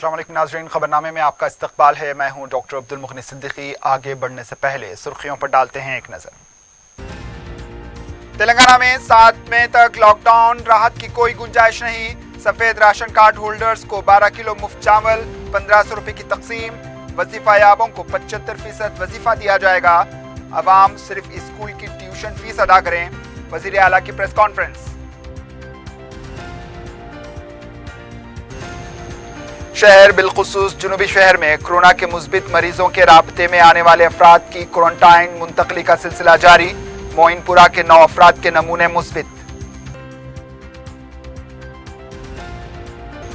अस्सलाम वालेकुम नाज़रीन, खबरनामे में आपका इस्तकबाल है। मैं हूं डॉक्टर अब्दुल मुगनी सिद्दीकी। आगे बढ़ने से पहले सुर्खियों पर डालते हैं एक नजर। तेलंगाना में 7 मई तक लॉकडाउन, राहत की कोई गुंजाइश नहीं। सफेद राशन कार्ड होल्डर्स को 12 किलो मुफ्त चावल, 1500 रुपए की तकसीम। वजीफा याबों को 75% वजीफा दिया जाएगा। अवाम सिर्फ स्कूल की ट्यूशन फीस अदा करें। वजीर आला की प्रेस कॉन्फ्रेंस। शहर बिलखुसूस जुनूबी शहर में कोरोना के मुस्बित मरीजों के राबते में आने वाले अफराद की क्वारंटाइन मुंतकली का सिलसिला जारी। मोइनपुरा के 9 अफराद के नमूने मुस्बित।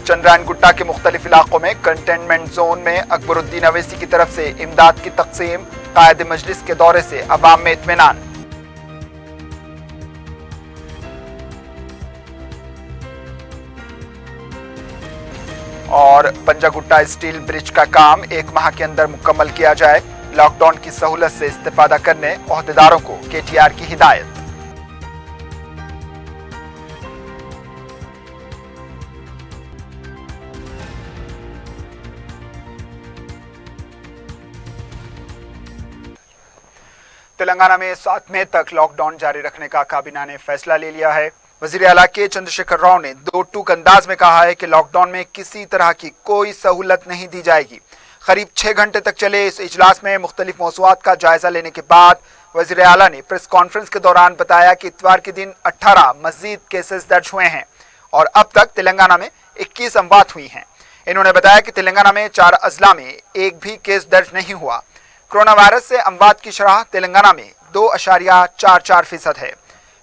चंद्रायन गुट्टा के मुख्तलिफ इलाकों में कंटेनमेंट जोन में अकबरुद्दीन अवैसी की तरफ से इमदाद की तकसीम। कायद मजलिस के दौरे से अवाम में इत्मीनान। और पंजागुट्टा स्टील ब्रिज का काम 1 माह के अंदर मुकम्मल किया जाए। लॉकडाउन की सहूलत से इस्तेफादा करने ओहदेदारों को केटीआर की हिदायत। तेलंगाना में 7 मई तक लॉकडाउन जारी रखने का काबीना ने फैसला ले लिया है। वजीर आला के चंद्रशेखर राव ने 2 टूक अंदाज में कहा है कि लॉकडाउन में किसी तरह की कोई सहूलत नहीं दी जाएगी। करीब 6 घंटे तक चले इस इजलास में मुख्तलिफ मौज़ूआत का जायजा लेने के बाद वजीर आला ने प्रेस कॉन्फ्रेंस के दौरान बताया कि इतवार के दिन 18 मजीद केसेस दर्ज हुए हैं और अब तक तेलंगाना में 21 अमवात हुई हैं। इन्होंने बताया कि तेलंगाना में 4 अजला में एक भी केस दर्ज नहीं हुआ। कोरोना वायरस से अमवात की शरह तेलंगाना में 2.44% है।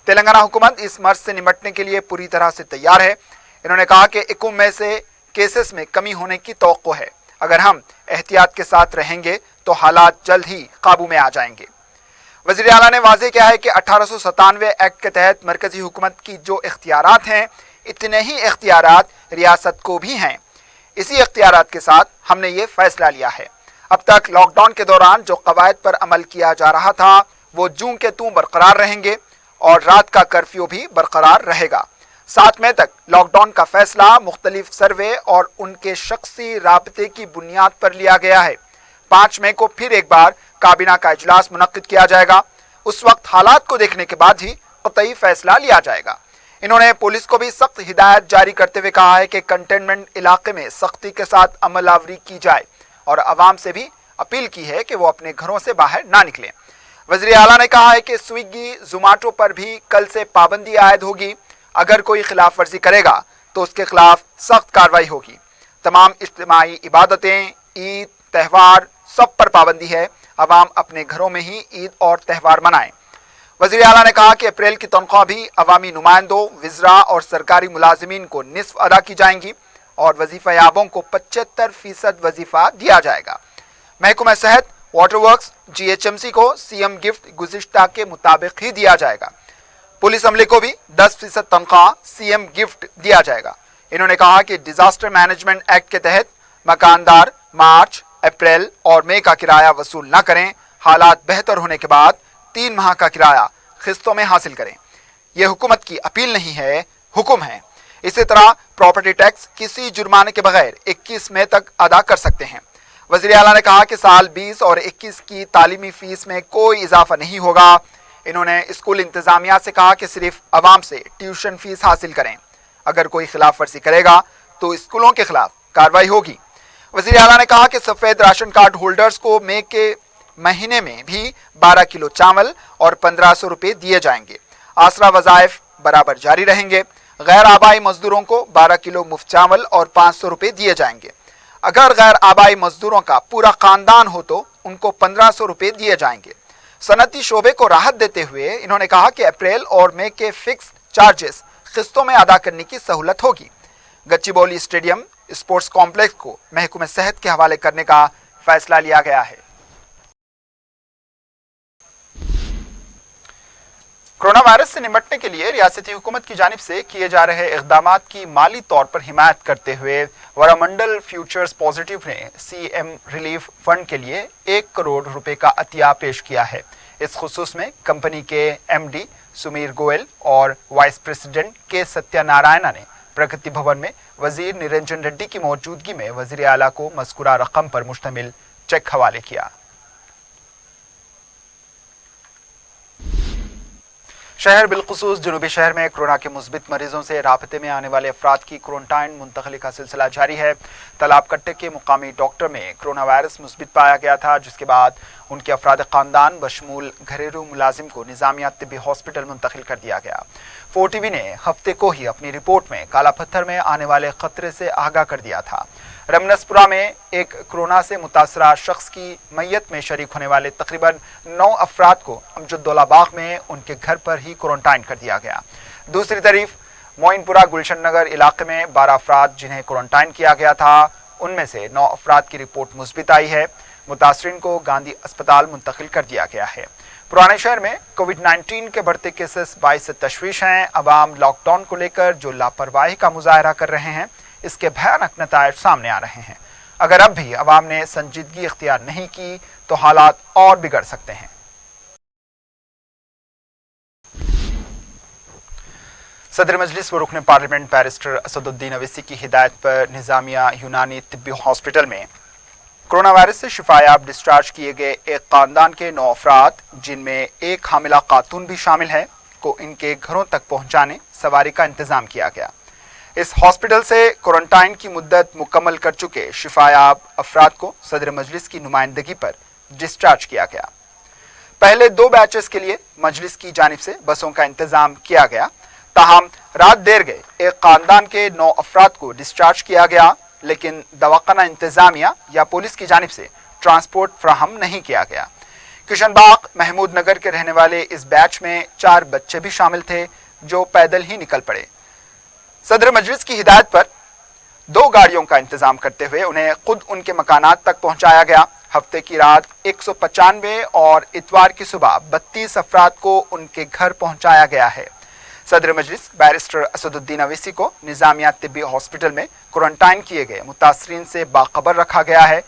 तेलंगाना हुकूमत इस मर्ज से निपटने के लिए पूरी तरह से तैयार है। इन्होंने कहा कि 21 मई से केसेस में कमी होने की तवक्को है। अगर हम एहतियात के साथ रहेंगे तो हालात जल्द ही काबू में आ जाएंगे। वज़ीर आला ने वाज़ेह किया है कि 1897 एक्ट के तहत मरकजी हुकूमत की जो इख्तियारात हैं, इतने ही इख्तियारात रियासत को भी हैं। इसी इख्तियारात के साथ हमने ये फैसला लिया है। अब तक लॉकडाउन के दौरान जो कवायद पर अमल किया जा रहा था वो जूं के तूं बरकरार रहेंगे और रात का कर्फ्यू भी बरकरार रहेगा। 7 मई तक लॉकडाउन का फैसला मुख्तलिफ सर्वे और उनके शख्सी राबते की बुनियाद पर लिया गया है। 5 मई को फिर एक बार काबीना का इजलास मुनक्किद किया जाएगा। उस वक्त हालात को देखने के बाद ही कतई फैसला लिया जाएगा। इन्होंने पुलिस को भी सख्त हिदायत जारी करते हुए कहा है कि कंटेनमेंट इलाके में सख्ती के साथ अमल आवरी की जाए और अवाम से भी अपील की है कि वो अपने घरों से बाहर ना निकलें। वज़ीर आला ने कहा है कि स्विगी, जोमाटो पर भी कल से पाबंदी आयद होगी। अगर कोई खिलाफ वर्जी करेगा तो उसके खिलाफ सख्त कार्रवाई होगी। तमाम इज्तिमाई इबादतें, ईद, त्यौहार सब पर पाबंदी है। अवाम अपने घरों में ही ईद और त्यौहार मनाएं। वज़ीर आला ने कहा कि अप्रैल की तनख्वाह भी अवामी नुमाइंदों, विज़रा और सरकारी मुलाजिमीन को निस्फ अदा की जाएंगी और वजीफा याबों को 75% वजीफा दिया जाएगा। महकमा सेहत, वाटर वर्क्स, GHMC को सीएम गिफ्ट गुज़िश्ता के मुताबिक ही दिया जाएगा। पुलिस अमले को भी 10% तनख्वाह सीएम गिफ्ट दिया जाएगा। इन्होंने कहा कि डिजास्टर मैनेजमेंट एक्ट के तहत मकानदार मार्च, अप्रैल और मई का किराया वसूल न करें। हालात बेहतर होने के बाद 3 माह का किराया किस्तों में हासिल करें। यह हुकूमत की अपील नहीं है, हुक्म है। इसी तरह प्रॉपर्टी टैक्स किसी जुर्माने के बगैर 21 मई तक अदा कर सकते हैं। वज़ीर आला ने कहा कि साल 20 और 21 की तालीमी फीस में कोई इजाफा नहीं होगा। इन्होंने स्कूल इंतजामिया से कहा कि सिर्फ अवाम से ट्यूशन फीस हासिल करें। अगर कोई खिलाफ वर्जी करेगा तो स्कूलों के खिलाफ कार्रवाई होगी। वज़ीर आला ने कहा कि सफेद राशन कार्ड होल्डर्स को मई के महीने में भी 12 किलो चावल और 1500 रुपये दिए जाएंगे। आसरा वज़ाइफ बराबर जारी रहेंगे। गैर आबाई मजदूरों को 12 किलो मुफ्त चावल और 500 रुपये दिए जाएंगे। अगर गैर आबाई मजदूरों का पूरा खानदान हो तो उनको 1500 रुपये दिए जाएंगे। सनती शोबे को राहत देते हुए इन्होंने कहा कि अप्रैल और मई के फिक्स चार्जेस किस्तों में अदा करने की सहूलत होगी। गच्चीबौली स्टेडियम स्पोर्ट्स कॉम्प्लेक्स को महकमा सेहत के हवाले करने का फैसला लिया गया है। कोरोना वायरस से निपटने के लिए रियासती हुकूमत की जानिब से किए जा रहे इक़दामात की माली तौर पर हिमायत करते हुए वरामंडल फ्यूचर्स पॉजिटिव ने CM रिलीफ फंड के लिए 1 करोड़ रुपए का अतिया पेश किया है। इस खुसूस में कंपनी के MD सुमीर गोयल और वाइस प्रेसिडेंट के सत्यनारायणा ने प्रगति भवन में वजीर निरंजन रेड्डी की मौजूदगी में वजीर आला को मज़कूरा रकम पर मुश्तमिल चेक हवाले किया। शहर बिलखुसूस जुनूबी शहर में कोरोना के मुस्बित मरीजों से राबते में आने वाले अफराद की क्वारंटाइन मुंतकली का सिलसिला जारी है। तालाब कट्टे के मुकामी डॉक्टर में कोरोना वायरस मुस्बित पाया गया था, जिसके बाद उनके अफराद खानदान बशमूल घरेलू मुलाजिम को निजामिया तिब्बी हॉस्पिटल मुंतकिल कर दिया गया। 4TV ने हफ्ते को ही अपनी रिपोर्ट में काला पत्थर में आने वाले खतरे से आगाह कर दिया था। रमनसपुरा में एक कोरोना से मुतासरा शख्स की मैयत में शरीक होने वाले तकरीबन 9 अफराद को अमजदौला बाग में उनके घर पर ही क्वारंटाइन कर दिया गया। दूसरी तरफ मोइनपुरा गुलशन नगर इलाके में 12 अफराद जिन्हें क्वारंटाइन किया गया था, उनमें से 9 अफराद की रिपोर्ट मुस्बित आई है। मुतासरीन को गांधी अस्पताल मुंतकिल कर दिया गया है। पुराने शहर में कोविड-19 के बढ़ते केसेस बाइस तशवीश हैं। अवाम लॉकडाउन को लेकर जो लापरवाही का मुजाहरा कर रहे हैं, इसके भयानक नतायज सामने आ रहे हैं। अगर अब भी अवाम ने संजीदगी इख्तियार नहीं की तो हालात और बिगड़ सकते हैं। सदर मजलिस व रुकन पार्लियामेंट बैरिस्टर असदुद्दीन अवैसी की हिदायत पर निजामिया यूनानी तिब्बी हॉस्पिटल में कोरोना वायरस से शिफायाब डिस्चार्ज किए गए एक खानदान के 9 अफराद, जिनमें एक हामिला खातून भी शामिल है, को इनके घरों तक पहुंचाने सवारी का इंतजाम किया गया। इस हॉस्पिटल से क्वारंटाइन की मुद्दत मुकम्मल कर चुके शिफायाब अफराद को सदर मजलिस की नुमाइंदगी पर डिस्चार्ज किया गया। पहले 2 बैचेस के लिए मजलिस की जानिब से बसों का इंतजाम किया गया, ताहम रात देर गए एक खानदान के 9 अफराद को डिस्चार्ज किया गया, लेकिन दवाखाना इंतजामिया या पुलिस की जानिब से ट्रांसपोर्ट फ्राहम नहीं किया गया। किशनबाग महमूद नगर के रहने वाले इस बैच में 4 बच्चे भी शामिल थे, जो पैदल ही निकल पड़े। सदर मजलिस की हिदायत पर 2 गाड़ियों का इंतजाम करते हुए उन्हें खुद उनके मकानात तक पहुंचाया गया। हफ्ते की रात 195 और इतवार की सुबह 32 अफराद को उनके घर पहुंचाया गया है। सदर मजलिस बैरिस्टर असदुद्दीन अवैसी को निजामिया तिब्बी हॉस्पिटल में क्वारंटाइन किए गए मुतासरीन से बाखबर रखा गया है।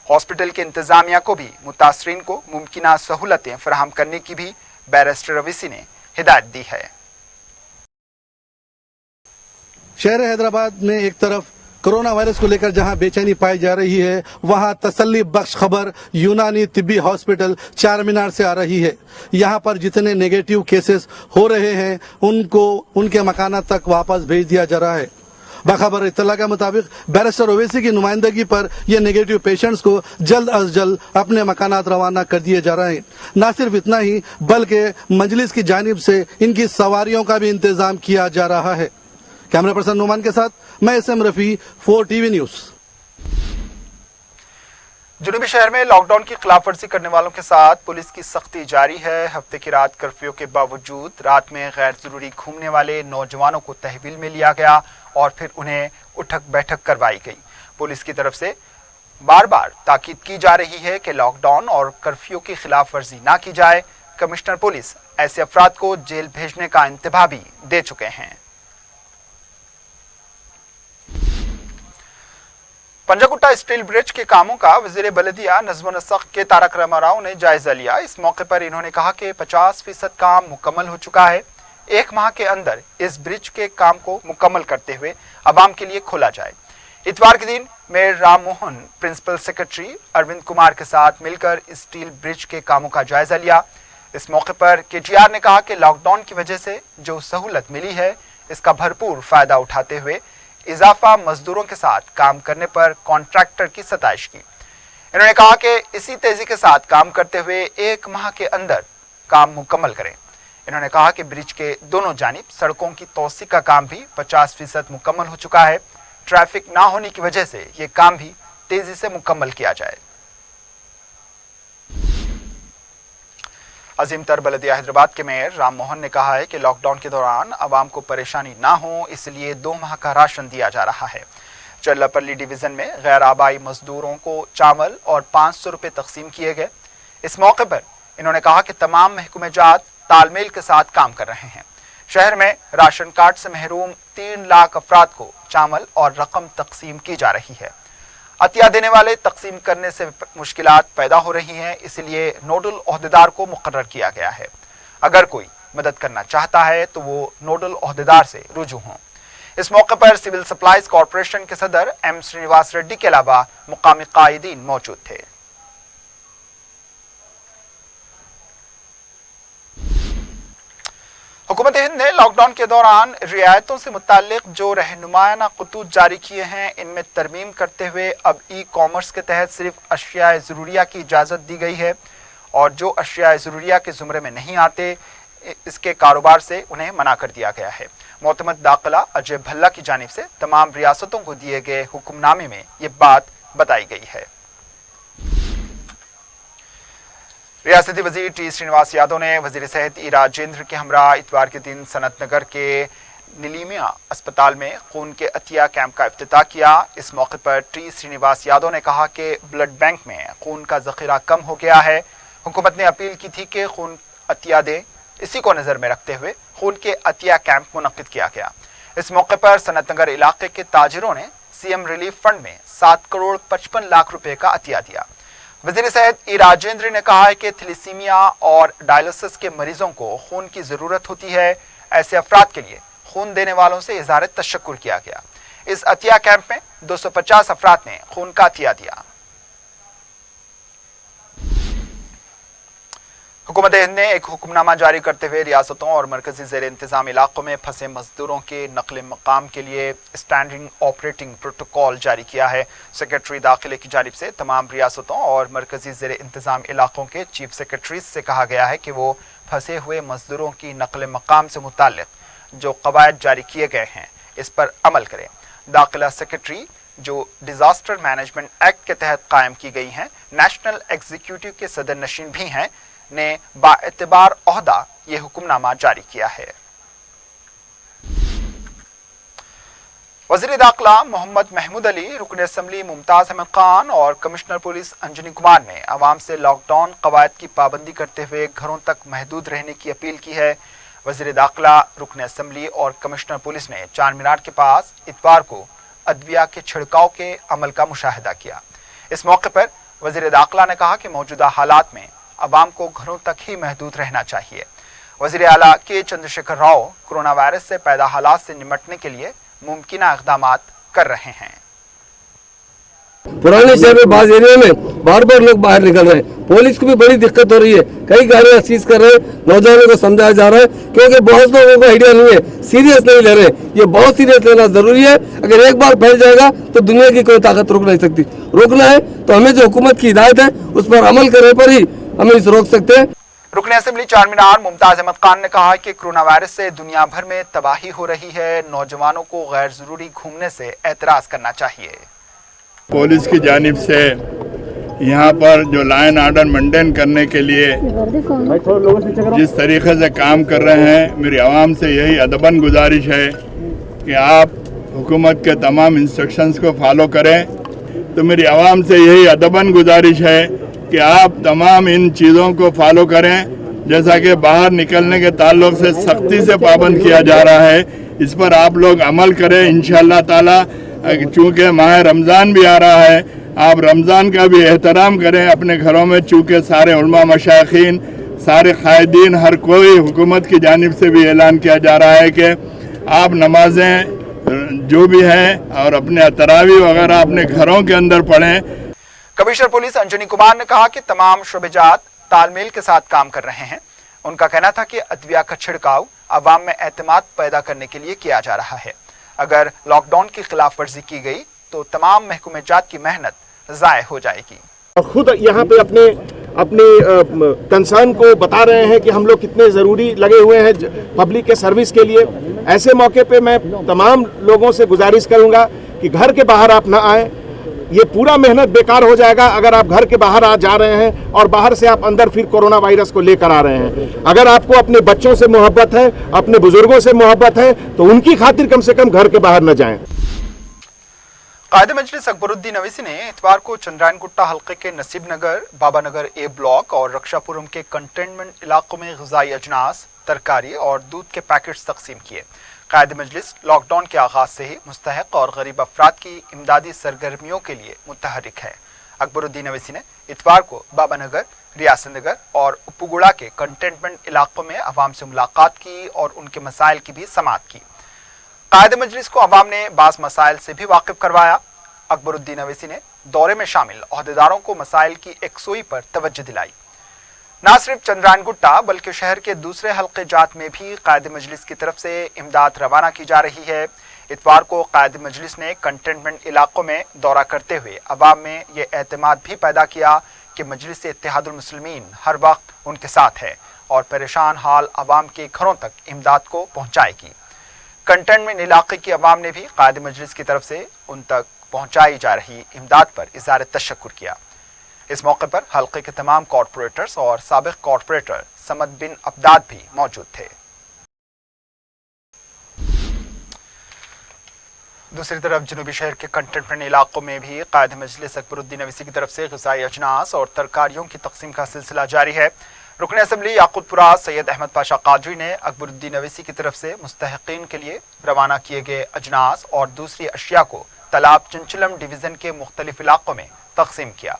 हॉस्पिटल के इंतजामिया को भी मुतासरीन को मुमकिना सहूलतें फराहम करने की भी बैरिस्टर अवैसी ने हिदायत दी है। शहर हैदराबाद में एक तरफ कोरोना वायरस को लेकर जहां बेचैनी पाई जा रही है, वहां तसल्ली बख्श खबर यूनानी तिब्बी हॉस्पिटल चार मीनार से आ रही है। यहां पर जितने नेगेटिव केसेस हो रहे हैं, उनको उनके मकाना तक वापस भेज दिया जा रहा है। बाखबर इत्तला के मुताबिक बैरिस्टर ओवैसी की नुमाइंदगी पर ये नेगेटिव पेशेंट्स को जल्द अज जल्द अपने मकानात रवाना कर दिए जा रहे हैं। न सिर्फ इतना ही, बल्कि मजलिस की जानिब से इनकी सवारियों का भी इंतजाम किया जा रहा है। कैमरा पर्सन नुमान के साथ मैं एसएम रफी, 4TV न्यूज। जुनूबी शहर में लॉकडाउन की खिलाफवर्जी करने वालों के साथ पुलिस की सख्ती जारी है। हफ्ते की रात कर्फ्यू के बावजूद रात में गैर जरूरी घूमने वाले नौजवानों को तहवील में लिया गया और फिर उन्हें उठक बैठक करवाई गई। पुलिस की तरफ से बार बार ताकीद की जा रही है कि लॉकडाउन और कर्फ्यू की खिलाफ वर्जी ना की जाए। कमिश्नर पुलिस ऐसे अफराद को जेल भेजने का इंतबा भी दे चुके हैं। पंजागुट्टा स्टील ब्रिज के कामों का वजीर बलदिया नज़्म नस्ख के तारक रामाराव ने जायजा लिया। इस मौके पर इन्होंने कहा कि 50% काम मुकम्मल हो चुका है। 1 माह के अंदर इस ब्रिज के काम को मुकम्मल करते हुए आवाम के लिए खोला जाए। इतवार के दिन mayor Ram Mohan principal secretary Arvind Kumar के साथ मिलकर स्टील ब्रिज के कामों का जायजा लिया। इस मौके पर केटीआर ने कहा कि लॉकडाउन की वजह से जो सहूलत मिली है, इसका भरपूर फायदा उठाते हुए इजाफा मजदूरों के साथ काम करने पर कॉन्ट्रैक्टर की सताइश की। इन्होंने कहा कि इसी तेजी के साथ काम करते हुए 1 माह के अंदर काम मुकम्मल करें। इन्होंने कहा कि ब्रिज के दोनों जानिब सड़कों की तोसी का काम भी 50% मुकम्मल हो चुका है। ट्रैफिक ना होने की वजह से ये काम भी तेजी से मुकम्मल किया जाए। अजीम तर बलदिया हैदराबाद के मेयर राम मोहन ने कहा है कि लॉकडाउन के दौरान आवाम को परेशानी ना हो, इसलिए 2 माह का राशन दिया जा रहा है। चल्लापल्ली डिवीजन में गैर आबाई मजदूरों को चावल और 500 रुपये तकसीम किए गए। इस मौके पर इन्होंने कहा कि तमाम महकमे जात तालमेल के साथ काम कर रहे हैं। शहर में राशन कार्ड से महरूम 3 लाख अफराद को चावल और रकम तकसीम की जा रही है। अतिया देने वाले तकसीम करने से मुश्किलात पैदा हो रही हैं, इसलिए नोडल ओहदेदार को मुकर्रर किया गया है। अगर कोई मदद करना चाहता है तो वो नोडल ओहदेदार से रुजू हों। इस मौके पर सिविल सप्लाईज कॉरपोरेशन के सदर एम श्रीनिवास रेड्डी के अलावा मुकामी कायदीन मौजूद थे। हुकूमत हिंद ने लॉकडाउन के दौरान रियायतों से मुताल्लिक जो रहनुमायाना खतूत जारी किए हैं, इनमें तरमीम करते हुए अब ई कॉमर्स के तहत सिर्फ अशियाए ज़रूरिया की इजाज़त दी गई है और जो अशियाए ज़रूरिया के ज़ुमरे में नहीं आते इसके कारोबार से उन्हें मना कर दिया गया है। मोतमद दाखिला अजय भल्ला की जानिब से तमाम रियासतों को दिए गए हुक्मनामे में ये बात बताई गई है। रियासती वजीर टी श्रीनिवास यादव ने वजीर सेहत ई राजेंद्र के हमरा इतवार के दिन सनत नगर के नीलिमिया अस्पताल में खून के अतिया कैंप का इफ्तिताह किया। इस मौके पर टी श्रीनिवास यादव ने कहा कि ब्लड बैंक में खून का जखीरा कम हो गया है। हुकूमत ने अपील की थी कि खून अतिया दे, इसी को नजर में रखते हुए खून के अतिया कैंप मुनक्किद किया गया। इस मौके पर सनत नगर इलाके के ताजिरों ने सीएम रिलीफ फंड में 7 करोड़ 55 लाख रुपए का अतिया दिया। वजीर सेहत ई राजेंद्र ने कहा है कि थैलेसीमिया और डायलिसिस के मरीजों को खून की जरूरत होती है। ऐसे अफराद के लिए खून देने वालों से इज़हार तशक्कुर किया गया। इस अतिया कैंप में 250 अफराद ने खून का अतिया दिया। हुकूमत हिंद ने एक हुक्मनामा जारी करते हुए रियासतों और मरकजी ज़ेर इंतज़ाम इलाकों में फंसे मजदूरों के नकल मकाम के लिए स्टैंडिंग ऑपरेटिंग प्रोटोकॉल जारी किया है। सेक्रेटरी दाखिले की जानिब से तमाम रियासतों और मरकजी ज़ेर इंतज़ाम इलाकों के चीफ सेक्रेटरीज से कहा गया है कि वो फंसे हुए मजदूरों की नकल मकाम से मुताल्लिक जो कवायद जारी किए गए हैं इस पर अमल करें। दाखिला सेक्रेटरी जो डिजास्टर मैनेजमेंट एक्ट के तहत कायम की गई हैं, नेशनल एग्जीक्यूटिव के सदर नशीन भी हैं, ने बाएतबार ओहदा ये हुक्मनामा जारी किया है। वज़ीर दाखिला मोहम्मद महमूद अली, रुकन असम्बली मुमताज अहमद खान और कमिश्नर पुलिस अंजनी कुमार ने आवाम से लॉकडाउन कवायद की पाबंदी करते हुए घरों तक महदूद रहने की अपील की है। वज़ीर दाखिला, रुकन असम्बली और कमिश्नर पुलिस ने चार मीनार के पास इतवार को अदविया के छिड़काव के अमल का मुशाहिदा किया। इस मौके पर वज़ीर दाखिला ने कहा कि मौजूदा हालात में अवाम को घरों तक ही महदूद रहना चाहिए। वज़ीर आला के चंद्रशेखर राव कोरोना वायरस से पैदा हालात से निपटने के लिए मुमकिना इक़दामात कर रहे हैं। पुराने शहर में बाज़ एरिया में बार बार लोग बाहर निकल रहे हैं, पुलिस को भी बड़ी दिक्कत हो रही है। कई गाड़ियां सीज कर रहे हैं, नौजवानों को समझाया जा रहा है क्योंकि बहुत लोगों को आइडिया नहीं है, सीरियस नहीं ले रहे। ये बहुत सीरियस लेना जरूरी है। अगर एक बार फैल जाएगा तो दुनिया की कोई ताकत रोक नहीं सकती। रोकना है तो हमें जो हुकूमत की हिदायत है उस पर अमल करने पर ही हमें इसे रोक सकते हैं। रुकन असेंबली चार मीनार मुमताज अहमद खान ने कहा कि कोरोना वायरस से दुनिया भर में तबाही हो रही है, नौजवानों को गैर जरूरी घूमने से एतराज करना चाहिए। पुलिस की जानिब से यहाँ पर जो लाइन आर्डर मेंटेन करने के लिए जिस तरीके से काम कर रहे हैं, मेरी आवाम से यही अदबन गुजारिश है कि आप हुकूमत के तमाम इंस्ट्रक्शंस को फॉलो करें। तो मेरी आवाम से यही अदबन गुजारिश है कि आप तमाम इन चीज़ों को फॉलो करें। जैसा कि बाहर निकलने के ताल्लुक से सख्ती से पाबंद किया जा रहा है, इस पर आप लोग अमल करें इंशाअल्लाह ताला। चूँकि माह रमज़ान भी आ रहा है, आप रमज़ान का भी एहतराम करें अपने घरों में। चूँकि सारे उलमा मशाइखीन, सारे कायदीन, हर कोई, हुकूमत की जानिब से भी ऐलान किया जा रहा है कि आप नमाजें जो भी हैं और अपने तरावी वगैरह अपने घरों के अंदर पढ़ें। कमिश्नर पुलिस अंजनी कुमार ने कहा कि तमाम शुबेजात तालमेल के साथ काम कर रहे हैं। उनका कहना था कि अदविया का छिड़काव अवाम में एतमाद पैदा करने के लिए किया जा रहा है। अगर लॉकडाउन की खिलाफ वर्जी की गई तो तमाम महकमे जात की मेहनत ज़ाय हो जाएगी। खुद यहाँ पे अपने कंसर्न को बता रहे हैं कि हम लोग कितने ज़रूरी लगे हुए हैं पब्लिक के सर्विस के लिए। ऐसे मौके पे मैं तमाम लोगों से गुजारिश करूँगा कि घर के बाहर आप ना आएँ। ये पूरा मेहनत बेकार हो जाएगा अगर आप घर के बाहर आ जा रहे हैं और बाहर से आप अंदर फिर कोरोना वायरस को लेकर आ रहे हैं। अगर आपको अपने बच्चों से मोहब्बत है, अपने बुजुर्गों से मोहब्बत है, तो उनकी खातिर कम से कम घर के बाहर न जाएं। कायदे मजलिस अकबरुद्दीन अवैसी ने इतवार को चंद्रायन गुट्टा हल्के के नसीब नगर, बाबा नगर ए ब्लॉक और रक्षापुरम के कंटेनमेंट इलाकों में ग़िज़ाई अजनास, तरकारी और दूध के पैकेट्स तकसीम किए। कायदे मजलिस लॉकडाउन के आगाज से ही मुस्तहक और गरीब अफराद की इमदादी सरगर्मियों के लिए मुतहरिक है। अकबरुद्दीन अवैसी ने इतवार को बाबा नगर, रियासत नगर और उप्पुगुड़ा के कंटेनमेंट इलाकों में अवाम से मुलाकात की और उनके मसाइल की भी समाअत की। कायद मजलिस को अवाम ने बास मसाइल से भी वाकिफ करवाया। अकबरुद्दीन अवैसी ने दौरे में शामिल अहदेदारों को मसाइल की एकसोई पर तवज्जो दिलाई। न सिर्फ चंद्रायन गुट्टा बल्कि शहर के दूसरे हल्के जात में भी कायद मजलिस की तरफ से इमदाद रवाना की जा रही है। इतवार को कायद मजलिस ने कंटेनमेंट इलाकों में दौरा करते हुए अवाम में ये एतमाद भी पैदा किया कि मजलिस इत्तेहादुल मुस्लिमीन हर वक्त उनके साथ है और परेशान हाल अवाम के घरों तक इमदाद को पहुंचाएगी। कंटेनमेंट इलाके की अवाम ने भी कायद मजलिस की तरफ से उन तक पहुंचाई जा रही इमदाद पर इज़हार तशक्कुर किया। इस मौके पर हल्के के तमाम कॉरपोरेटर्स और साबिक कॉरपोरेटर समद बिन अब्दाद भी मौजूद थे। दूसरी तरफ जनूबी शहर के कंटेनमेंट इलाकों में भी कायद मजलिस अकबरुद्दीन अवैसी की तरफ से ग़िज़ाई अजनास और तरकारियों की तकसीम का सिलसिला जारी है। रुकन असम्बली याकूतपुरा सैयद अहमद पाशा कादरी ने अकबरुद्दीन अवैसी की तरफ से मुस्तहिकीन के लिए रवाना किए गए अजनास और दूसरी अशिया को तालाब चंचलम डिवीज़न के मुख्तलिफ इलाकों में तकसीम किया।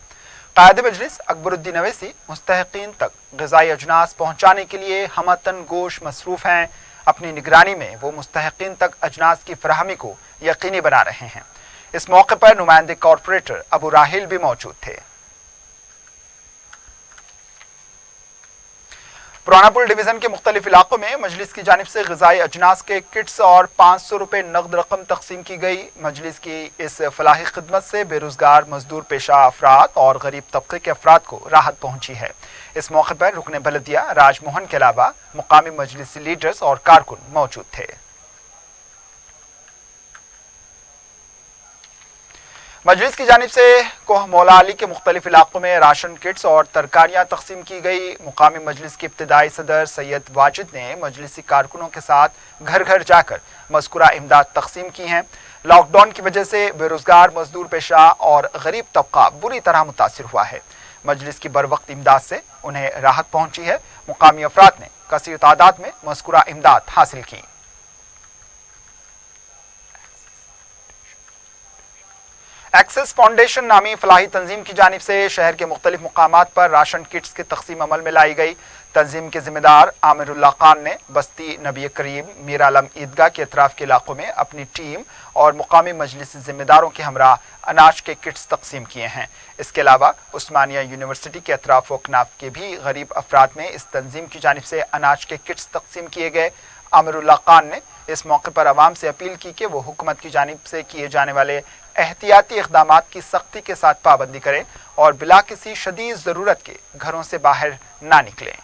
कायद मजलिस अकबरुद्दीन अवैसी मुस्तहिकीन तक ग़िज़ाई अजनास पहुँचाने के लिए हमतन गोश मसरूफ़ हैं। अपनी निगरानी में वो मुस्तहिकीन तक अजनास की फराहमी को यकीनी बना रहे हैं। इस मौके पर नुमाइंदे कॉरपोरेटर अबू राहिल भी मौजूद थे। पुरानापुल डिवीजन के मुख्तलिफ इलाकों में मजलिस की जानिब से ग़िज़ाई अजनास के किट्स और 500 रुपये नकद रकम तकसीम की गई। मजलिस की इस फलाही खिदमत से बेरोजगार मजदूर पेशा अफराद और गरीब तबके के अफराद को राहत पहुंची है। इस मौके पर रुकन बलदिया राजमोहन के अलावा मुकामी मजलिसी लीडर्स और कारकुन मौजूद थे। मजलिस की जानिब से कोह मौला अली के मुख्तलिफ इलाकों में राशन किट्स और तरकारियाँ तकसीम की गई। मुकामी मजलिस के इब्तिदाई सदर सैयद वाजिद ने मजलिसी कारकुनों के साथ घर घर जाकर मज़कूरा इमदाद तकसीम की हैं। लॉकडाउन की वजह से बेरोजगार मजदूर पेशा और गरीब तबका बुरी तरह मुतासिर हुआ है। मजलिस की बरवक्त इमदाद से उन्हें राहत पहुंची है। मुकामी अफराद ने कसीर तादाद में मज़कूरा इमदाद हासिल की। एक्सेस फाउंडेशन नामी फलाही तंजीम की जानिब से शहर के मुख्तलिफ मुकामात पर राशन किट्स की तकसीम अमल में लाई गई। तंजीम के जिम्मेदार आमिरुल्लाह खान ने बस्ती नबी करीम मीर आलम ईदगाह के अतराफ के इलाकों में अपनी टीम और मुकामी मजलिसी जिम्मेदारों के हमरा अनाज के किट्स तकसीम किए हैं। इसके अलावा उस्मानिया यूनिवर्सिटी के अतराफ व कनाफ के भी गरीब अफराद में इस तंजीम की जानिब से अनाज के किट्स तकसीम किए गए। आमिरुल्लाह खान ने इस मौके पर आवाम से अपील की कि वो हुकूमत की जानिब से किए जाने वाले एहतियाती इक़दामात की सख्ती के साथ पाबंदी करें और बिला किसी शदीद ज़रूरत के घरों से बाहर ना निकलें।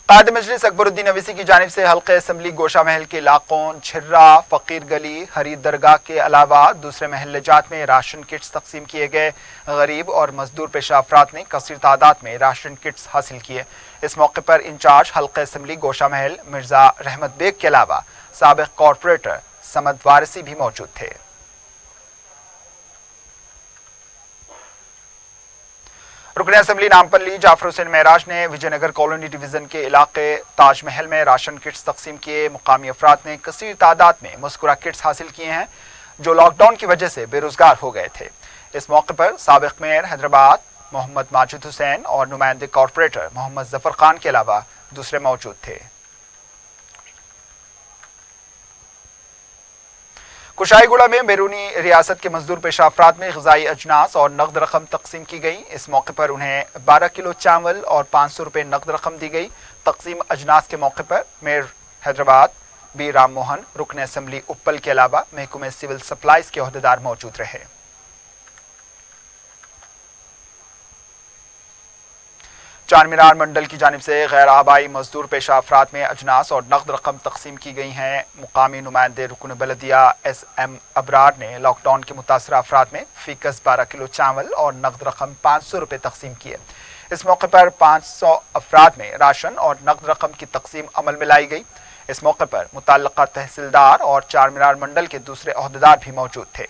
कायद मजलिस अकबरुद्दीन अवैसी की जानिब से हल्के असम्बली गोशा महल के इलाकों झिर्रा, फ़कीर गली, हरी दरगाह के अलावा दूसरे महल्ले जात में राशन किट्स तकसीम किए गए। गरीब और मजदूर पेशा अफराद ने कसीर तादाद में राशन किट्स हासिल किए। इस मौके पर इंचार्ज हल्के असम्बली गोशा महल मिर्जा रहमत बेग के अलावा साबिक कॉरपोरेटर समद वारसी भी मौजूद थे। रुकन असम्बली नामपल्ली जाफर हुसैन महराज ने विजयनगर कॉलोनी डिवीजन के इलाके ताजमहल में राशन किट्स तकसीम किए। मुकामी अफराद ने कसीर तादाद में मज़कूरा किट्स हासिल किए हैं जो लॉकडाउन की वजह से बेरोजगार हो गए थे। इस मौके पर साबिक मेयर हैदराबाद मोहम्मद माजिद हुसैन और नुमाइंदे कॉरपोरेटर मोहम्मद जफर खान के अलावा दूसरे मौजूद थे। कुशाईगुड़ा में बैरूनी रियासत के मजदूर पेशा अफराद में ग़िज़ाई अजनास और नकद रकम तकसीम की गई। इस मौके पर उन्हें 12 किलो चावल और 500 रुपये नकद रकम दी गई। तकसीम अजनास के मौके पर मेयर हैदराबाद बी राम मोहन, रुकन असम्बली उप्पल के अलावा महकमे सिविल सप्लाईज के अहदेदार मौजूद रहे। चारमीनार मंडल की जानिब से गैर आबाई मजदूर पेशा अफराद में अजनास और नकद रकम तकसीम की गई हैं। मुकामी नुमाइंदे रुकन बलदिया SM अबरार ने लॉकडाउन के मुतासरा अफराद में फीकस 12 किलो चावल और नकद रकम 500 रुपये तकसीम किए। इस मौके पर 500 अफराद में राशन और नकद रकम की तकसीम अमल में लाई गई। इस मौके पर मुतल्लका तहसीलदार और चारमीनार मंडल के दूसरे अहदेदार भी मौजूद थे।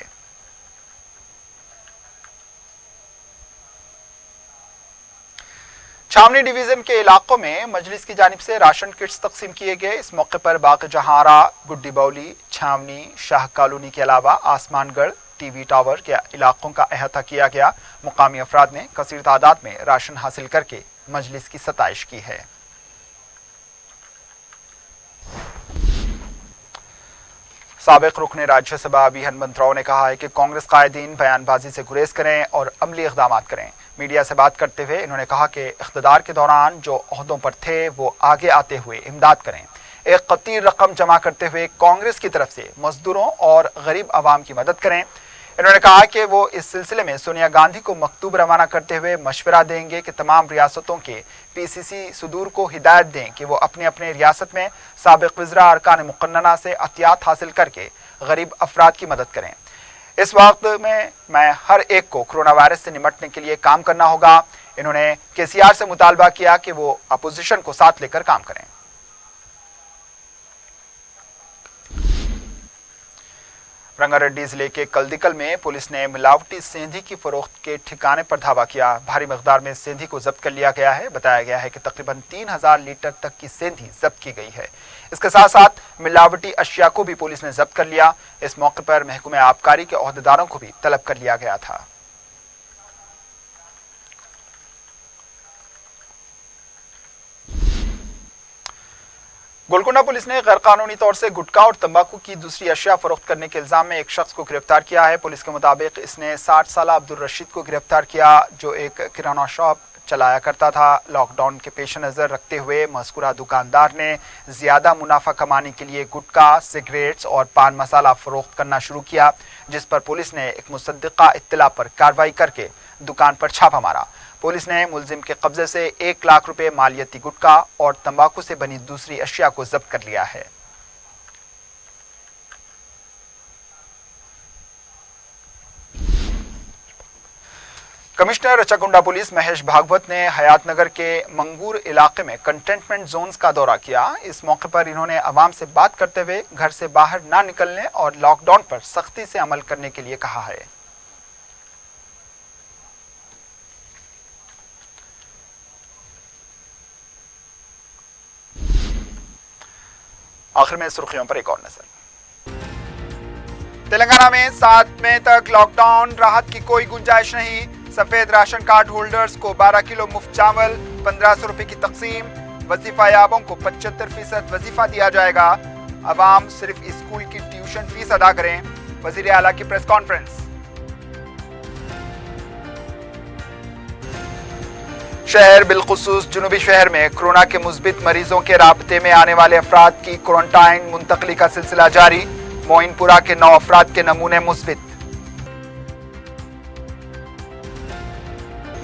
छावनी डिवीजन के इलाकों में मजलिस की जानिब से राशन किट्स तकसीम किए गए। इस मौके पर बाग जहारा, गुड्डी बौली, छावनी, शाह कॉलोनी के अलावा आसमानगढ़, TV टावर के इलाकों का अहाता किया गया। मुकामी अफराद ने कसीर तादाद में राशन हासिल करके मजलिस की सताइश की है। साबिक रुकने राज्यसभा अभी हनुमंतराव ने कहा है कि कांग्रेस कायदीन बयानबाजी से गुरेज करें और अमली इक़दाम करें। मीडिया से बात करते हुए इन्होंने कहा कि इक़्तिदार के दौरान जो ओहदों पर थे वो आगे आते हुए इमदाद करें। एक कतीर रकम जमा करते हुए कांग्रेस की तरफ से मजदूरों और गरीब आवाम की मदद करें। इन्होंने कहा कि वो इस सिलसिले में सोनिया गांधी को मकतूब रवाना करते हुए मशवरा देंगे कि तमाम रियासतों के पीसीसी सदूर को हिदायत दें कि वो अपने अपने रियासत में साबिक वज़रा अरकान मुक़न्नना से अतियात हासिल करके गरीब अफराद की मदद करें। इस वक्त में मैं हर एक को कोरोना वायरस से निपटने के लिए काम करना होगा। इन्होंने केसीआर से मुतालबा किया कि वो अपोजिशन को साथ लेकर काम करें। रंगारेड्डी जिले के कलदिकल में पुलिस ने मिलावटी सेंधी की फरोख्त के ठिकाने पर धावा किया। भारी मकदार में सेंधी को जब्त कर लिया गया है। बताया गया है कि तकरीबन 3000 लीटर तक की सेंधी जब्त की गई है। इसके साथ साथ मिलावटी अशिया को भी पुलिस ने जब्त कर लिया। इस मौके पर महकमे आबकारी के ओहदेदारों को भी तलब कर लिया गया था। गोलकुंडा पुलिस ने गैरकानूनी तौर से गुटखा और तंबाकू की दूसरी अशिया फरोख्त करने के इल्जाम में एक शख्स को गिरफ्तार किया है। पुलिस के मुताबिक इसने 60 साला अब्दुल रशीद को गिरफ्तार किया, जो एक किराना शॉप चलाया करता था। लॉकडाउन के पेश नज़र रखते हुए मज़कूरा दुकानदार ने ज़्यादा मुनाफा कमाने के लिए गुटखा, सिगरेट्स और पान मसाला फरोख्त करना शुरू किया, जिस पर पुलिस ने एक मुसद्दिक़ा इत्तला पर कार्रवाई करके दुकान पर छापा मारा। पुलिस ने मुलजिम के कब्जे से 1 लाख रुपए मालियती गुटखा और तंबाकू से बनी दूसरी अशिया को जब्त कर लिया है। कमिश्नर रचाकुंडा पुलिस महेश भागवत ने हयात नगर के मंगूर इलाके में कंटेनमेंट जोन्स का दौरा किया। इस मौके पर इन्होंने आवाम से बात करते हुए घर से बाहर ना निकलने और लॉकडाउन पर सख्ती से अमल करने के लिए कहा है। आखिर में सुर्खियों पर एक और नजर। तेलंगाना में 7 मई तक लॉकडाउन, राहत की कोई गुंजाइश नहीं। सफेद राशन कार्ड होल्डर्स को 12 किलो मुफ्त चावल, 1500 रुपए की तकसीम। वजीफा याबों को 75% वजीफा दिया जाएगा। अवाम सिर्फ स्कूल की ट्यूशन फीस अदा करें। वजीर आला की प्रेस कॉन्फ्रेंस। शहर बिलखुसूस जुनूबी शहर में कोरोना के मुस्बित मरीजों के राबते में आने वाले अफराद की क्वारंटाइन मुंतकली का सिलसिला जारी। मोइनपुरा के 9 अफराद के नमूने मुस्बित।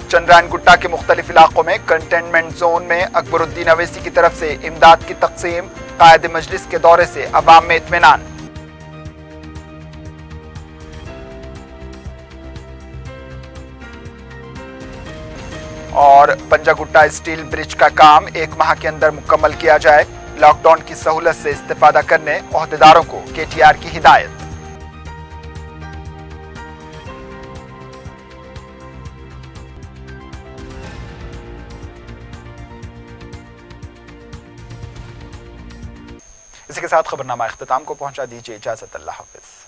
चंद्रायन गुट्टा के मुख्तलिफ इलाकों में कंटेनमेंट जोन में अकबरुद्दीन अवैसी की तरफ से इमदाद की तकसीम। कायद मजलिस के दौरे से अवाम में इत्मीनान। और पंजागुट्टा स्टील ब्रिज का काम 1 माह के अंदर मुकम्मल किया जाए। लॉकडाउन की सहूलत से इस्तेफादा करने ओहदेदारों को केटीआर की हिदायत। इसी के साथ खबरनामा इख्तिताम को पहुंचा। दीजिए इजाजत। अल्लाह हाफिज।